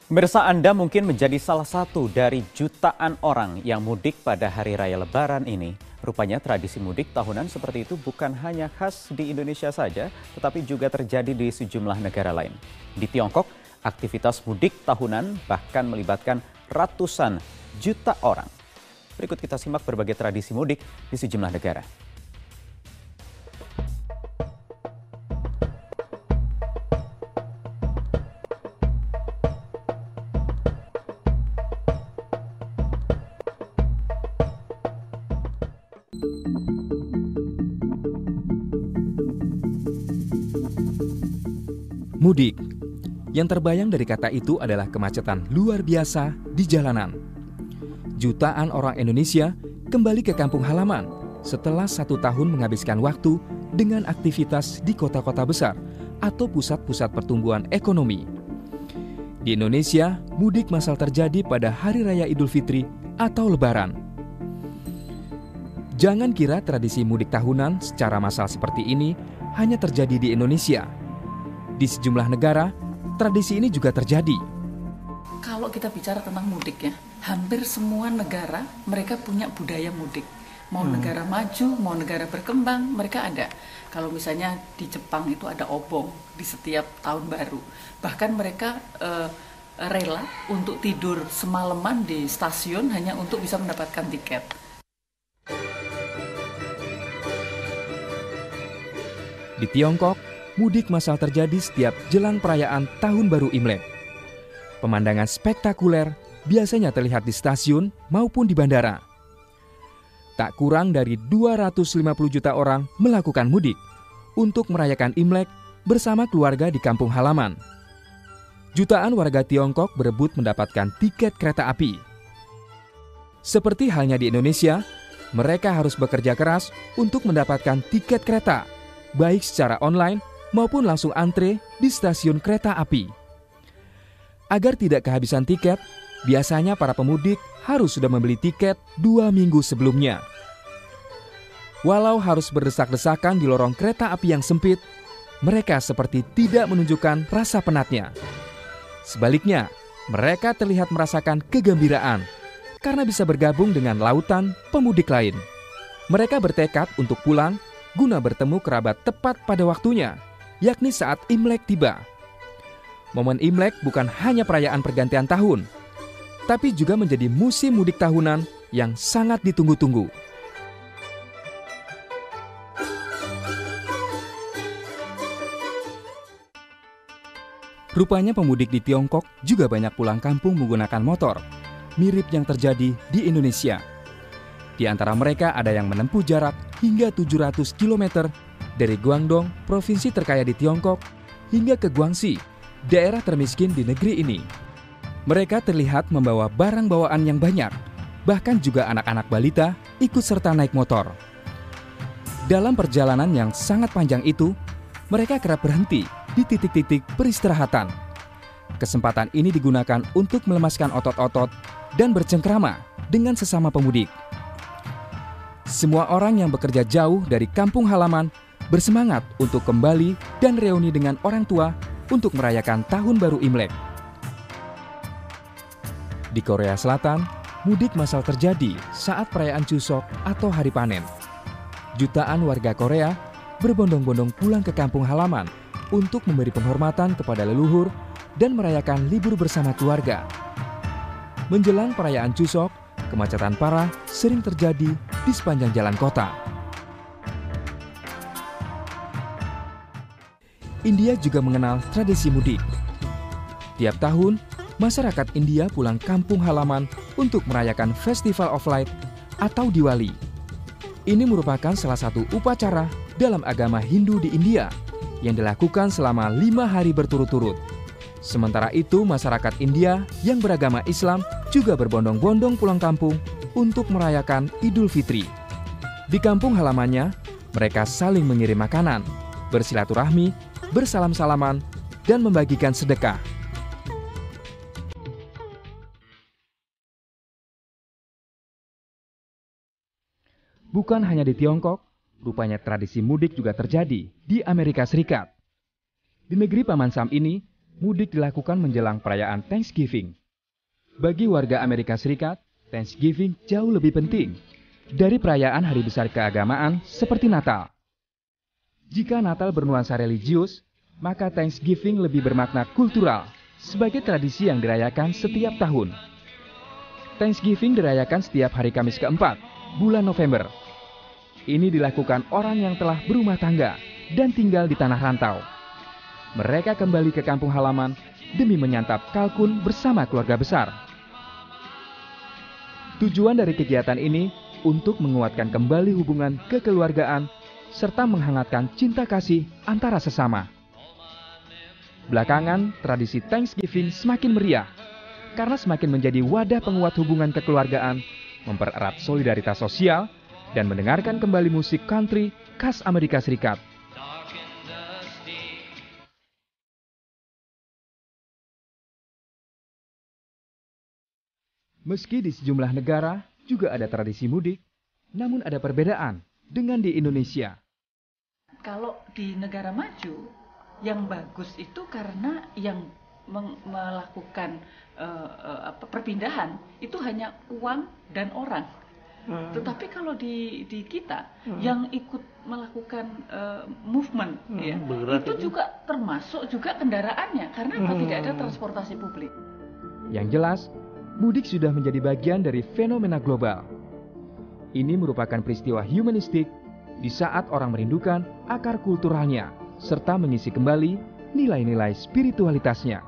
Pemirsa, Anda mungkin menjadi salah satu dari jutaan orang yang mudik pada Hari Raya Lebaran ini. Rupanya tradisi mudik tahunan seperti itu bukan hanya khas di Indonesia saja, tetapi juga terjadi di sejumlah negara lain. Di Tiongkok, aktivitas mudik tahunan bahkan melibatkan ratusan juta orang. Berikut kita simak berbagai tradisi mudik di sejumlah negara. Mudik. Yang terbayang dari kata itu adalah kemacetan luar biasa di jalanan. Jutaan orang Indonesia kembali ke kampung halaman setelah 1 tahun menghabiskan waktu dengan aktivitas di kota-kota besar atau pusat-pusat pertumbuhan ekonomi. Di Indonesia, mudik massal terjadi pada Hari Raya Idul Fitri atau Lebaran. Jangan kira tradisi mudik tahunan secara massal seperti ini hanya terjadi di Indonesia. Di sejumlah negara, tradisi ini juga terjadi. Kalau kita bicara tentang mudik ya, hampir semua negara mereka punya budaya mudik. Mau negara maju, mau negara berkembang, mereka ada. Kalau misalnya di Jepang itu ada obong di setiap tahun baru. Bahkan mereka rela untuk tidur semalaman di stasiun hanya untuk bisa mendapatkan tiket. Di Tiongkok, mudik massal terjadi setiap jelang perayaan Tahun Baru Imlek. Pemandangan spektakuler biasanya terlihat di stasiun maupun di bandara. Tak kurang dari 250 juta orang melakukan mudik untuk merayakan Imlek bersama keluarga di kampung halaman. Jutaan warga Tiongkok berebut mendapatkan tiket kereta api. Seperti halnya di Indonesia, mereka harus bekerja keras untuk mendapatkan tiket kereta, baik secara online maupun langsung antre di stasiun kereta api. Agar tidak kehabisan tiket, biasanya para pemudik harus sudah membeli tiket 2 minggu sebelumnya. Walau harus berdesak-desakan di lorong kereta api yang sempit, mereka seperti tidak menunjukkan rasa penatnya. Sebaliknya, mereka terlihat merasakan kegembiraan karena bisa bergabung dengan lautan pemudik lain. Mereka bertekad untuk pulang guna bertemu kerabat tepat pada waktunya, yakni saat Imlek tiba. Momen Imlek bukan hanya perayaan pergantian tahun, tapi juga menjadi musim mudik tahunan yang sangat ditunggu-tunggu. Rupanya pemudik di Tiongkok juga banyak pulang kampung menggunakan motor, mirip yang terjadi di Indonesia. Di antara mereka ada yang menempuh jarak hingga 700 km dari Guangdong, provinsi terkaya di Tiongkok, hingga ke Guangxi, daerah termiskin di negeri ini. Mereka terlihat membawa barang bawaan yang banyak, bahkan juga anak-anak balita ikut serta naik motor. Dalam perjalanan yang sangat panjang itu, mereka kerap berhenti di titik-titik peristirahatan. Kesempatan ini digunakan untuk melemaskan otot-otot dan bercengkrama dengan sesama pemudik. Semua orang yang bekerja jauh dari kampung halaman bersemangat untuk kembali dan reuni dengan orang tua untuk merayakan Tahun Baru Imlek. Di Korea Selatan, mudik massal terjadi saat perayaan Chuseok atau hari panen. Jutaan warga Korea berbondong-bondong pulang ke kampung halaman untuk memberi penghormatan kepada leluhur dan merayakan libur bersama keluarga. Menjelang perayaan Chuseok, kemacetan parah sering terjadi di sepanjang jalan kota. India juga mengenal tradisi mudik. Tiap tahun, masyarakat India pulang kampung halaman untuk merayakan Festival of Light atau Diwali. Ini merupakan salah satu upacara dalam agama Hindu di India yang dilakukan selama 5 hari berturut-turut. Sementara itu, masyarakat India yang beragama Islam juga berbondong-bondong pulang kampung untuk merayakan Idul Fitri. Di kampung halamannya, mereka saling mengirim makanan, bersilaturahmi, bersalam-salaman, dan membagikan sedekah. Bukan hanya di Tiongkok, rupanya tradisi mudik juga terjadi di Amerika Serikat. Di negeri Paman Sam ini, mudik dilakukan menjelang perayaan Thanksgiving. Bagi warga Amerika Serikat, Thanksgiving jauh lebih penting dari perayaan hari besar keagamaan seperti Natal. Jika Natal bernuansa religius, maka Thanksgiving lebih bermakna kultural sebagai tradisi yang dirayakan setiap tahun. Thanksgiving dirayakan setiap hari Kamis keempat, bulan November. Ini dilakukan orang yang telah berumah tangga dan tinggal di tanah rantau. Mereka kembali ke kampung halaman demi menyantap kalkun bersama keluarga besar. Tujuan dari kegiatan ini untuk menguatkan kembali hubungan kekeluargaan serta menghangatkan cinta kasih antara sesama. Belakangan, tradisi Thanksgiving semakin meriah karena semakin menjadi wadah penguat hubungan kekeluargaan, mempererat solidaritas sosial, dan mendengarkan kembali musik country khas Amerika Serikat. Meski di sejumlah negara juga ada tradisi mudik, namun ada perbedaan dengan di Indonesia. Kalau di negara maju, yang bagus itu karena yang melakukan perpindahan itu hanya uang dan orang. Tetapi kalau di kita yang ikut melakukan movement itu juga termasuk juga kendaraannya karena tidak ada transportasi publik. Yang jelas, mudik sudah menjadi bagian dari fenomena global. Ini merupakan peristiwa humanistik di saat orang merindukan akar kulturalnya serta mengisi kembali nilai-nilai spiritualitasnya.